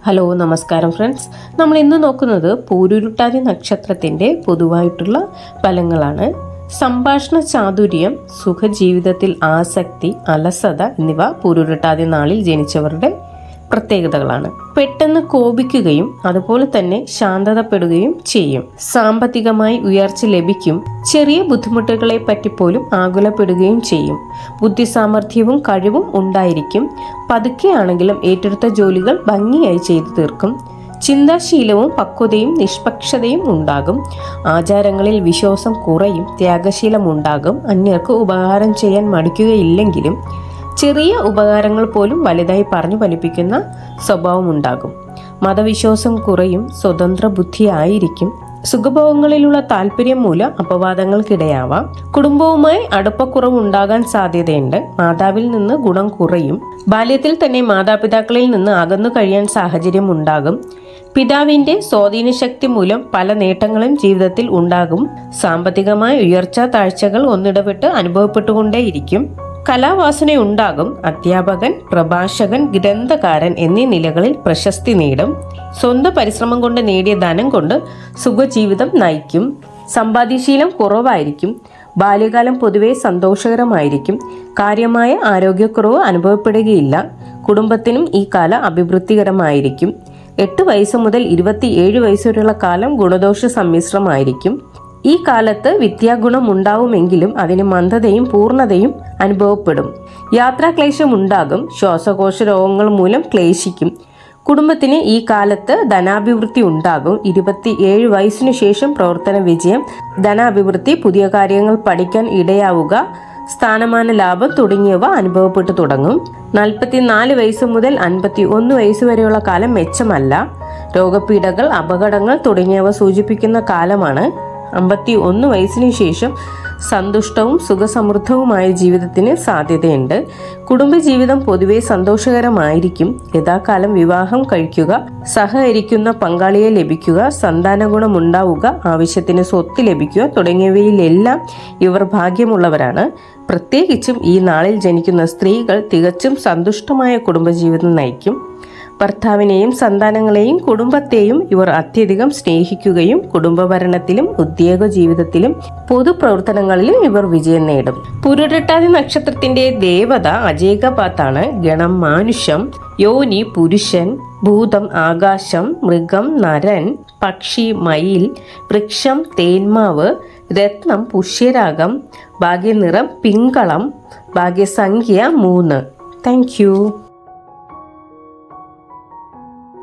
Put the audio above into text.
Hello നമസ്കാരം friends. നമ്മൾ ഇന്ന് നോക്കുന്നത് പൂരുരുട്ടാതി നക്ഷത്രത്തിൻ്റെ പൊതുവായിട്ടുള്ള ഫലങ്ങളാണ്. സംഭാഷണ ചാതുര്യം, സുഖജീവിതത്തിൽ ആസക്തി, അലസത എന്നിവ പൂരുരുട്ടാതി നാളിൽ ജനിച്ചവരുടെ പ്രത്യേകതകളാണ്. പെട്ടെന്ന് കോപിക്കുകയും അതുപോലെ തന്നെ ശാന്തതപ്പെടുകയും ചെയ്യും. സാമ്പത്തികമായി ഉയർച്ച ലഭിക്കും. ചെറിയ ബുദ്ധിമുട്ടുകളെ പറ്റിപ്പോലും ആകുലപ്പെടുകയും ചെയ്യും. ബുദ്ധിസാമർഥ്യവും കഴിവും ഉണ്ടായിരിക്കും. പതുക്കെയാണെങ്കിലും ഏറ്റെടുത്ത ജോലികൾ ഭംഗിയായി ചെയ്തു തീർക്കും. ചിന്താശീലവും പക്വതയും നിഷ്പക്ഷതയും ഉണ്ടാകും. ആചാരങ്ങളിൽ വിശ്വാസം കുറയും. ത്യാഗശീലം ഉണ്ടാകും. അന്യർക്ക് ഉപകാരം ചെയ്യാൻ മടിക്കുകയില്ലെങ്കിലും ചെറിയ ഉപകാരങ്ങൾ പോലും വലുതായി പറഞ്ഞു ഫലിപ്പിക്കുന്ന സ്വഭാവം ഉണ്ടാകും. മതവിശ്വാസം കുറയും. സ്വതന്ത്ര ബുദ്ധിയായിരിക്കും. സുഖഭോഗങ്ങളിലുള്ള താല്പര്യം മൂലം അപവാദങ്ങൾക്കിടയാവാം. കുടുംബവുമായി അടുപ്പക്കുറവ് ഉണ്ടാകാൻ സാധ്യതയുണ്ട്. മാതാവിൽ നിന്ന് ഗുണം കുറയും. ബാല്യത്തിൽ തന്നെ മാതാപിതാക്കളിൽ നിന്ന് അകന്നു കഴിയാൻ സാഹചര്യം ഉണ്ടാകും. പിതാവിന്റെ സ്വാധീനശക്തി മൂലം പല നേട്ടങ്ങളും ജീവിതത്തിൽ ഉണ്ടാകും. സാമ്പത്തികമായ ഉയർച്ച താഴ്ചകൾ ഒന്നിടവിട്ട് അനുഭവപ്പെട്ടുകൊണ്ടേയിരിക്കും. കലാവാസനയുണ്ടാകും. അധ്യാപകൻ, പ്രഭാഷകൻ, ഗ്രന്ഥകാരൻ എന്നീ നിലകളിൽ പ്രശസ്തി നേടും. സ്വന്തം പരിശ്രമം കൊണ്ട് നേടിയ ധനം കൊണ്ട് സുഖജീവിതം നയിക്കും. സമ്പാദ്യശീലം കുറവായിരിക്കും. ബാല്യകാലം പൊതുവെ സന്തോഷകരമായിരിക്കും. കാര്യമായ ആരോഗ്യക്കുറവ് അനുഭവപ്പെടുകയില്ല. കുടുംബത്തിനും ഈ കാലം അഭിവൃദ്ധികരമായിരിക്കും. 8 വയസ്സ് മുതൽ 27 വയസ്സ് വരെയുള്ള കാലം ഗുണദോഷ സമ്മിശ്രമായിരിക്കും. ഈ കാലത്ത് വിദ്യാഗുണം ഉണ്ടാവുമെങ്കിലും അതിന് മന്ദതയും പൂർണ്ണതയും അനുഭവപ്പെടും. യാത്രാക്ലേശം ഉണ്ടാകും. ശ്വാസകോശ രോഗങ്ങൾ മൂലം ക്ലേശിക്കും. കുടുംബത്തിന് ഈ കാലത്ത് ധനാഭിവൃദ്ധി ഉണ്ടാകും. 27 വയസ്സിനു ശേഷം പ്രവർത്തന വിജയം, ധനാഭിവൃദ്ധി, പുതിയ കാര്യങ്ങൾ പഠിക്കാൻ ഇടയാവുക, സ്ഥാനമാന ലാഭം തുടങ്ങിയവ അനുഭവപ്പെട്ടു തുടങ്ങും. 44 വയസ്സ് മുതൽ 51 വയസ്സ് വരെയുള്ള കാലം മെച്ചമല്ല. രോഗപീഠകൾ, അപകടങ്ങൾ തുടങ്ങിയവ സൂചിപ്പിക്കുന്ന കാലമാണ്. 51 വയസ്സിന് ശേഷം സന്തുഷ്ടവും സുഖസമൃദ്ധവുമായ ജീവിതത്തിന് സാധ്യതയുണ്ട്. കുടുംബജീവിതം പൊതുവെ സന്തോഷകരമായിരിക്കും. യഥാകാലം വിവാഹം കഴിക്കുക, സഹകരിക്കുന്ന പങ്കാളിയെ ലഭിക്കുക, സന്താന ഗുണമുണ്ടാവുക, ആവശ്യത്തിന് സ്വത്ത് ലഭിക്കുക തുടങ്ങിയവയിലെല്ലാം ഇവർ ഭാഗ്യമുള്ളവരാണ്. പ്രത്യേകിച്ചും ഈ നാളിൽ ജനിക്കുന്ന സ്ത്രീകൾ തികച്ചും സന്തുഷ്ടമായ കുടുംബജീവിതം നയിക്കും. ഭർത്താവിനെയും സന്താനങ്ങളെയും കുടുംബത്തെയും ഇവർ അത്യധികം സ്നേഹിക്കുകയും കുടുംബഭരണത്തിലും ഉദ്യോഗ ജീവിതത്തിലും പൊതുപ്രവർത്തനങ്ങളിലും ഇവർ വിജയം നേടും. പൂരുരുട്ടാതി നക്ഷത്രത്തിന്റെ ദേവത അജേകപാത്താണ്. ഗണം മാനുഷം, യോനി പുരുഷൻ, ഭൂതം ആകാശം, മൃഗം നരൻ, പക്ഷി മയിൽ, വൃക്ഷം തേന്മാവ്, രത്നം പുഷ്യരാഗം, ഭാഗ്യനിറം പിങ്കളം, ഭാഗ്യസംഖ്യ 3. Thank you.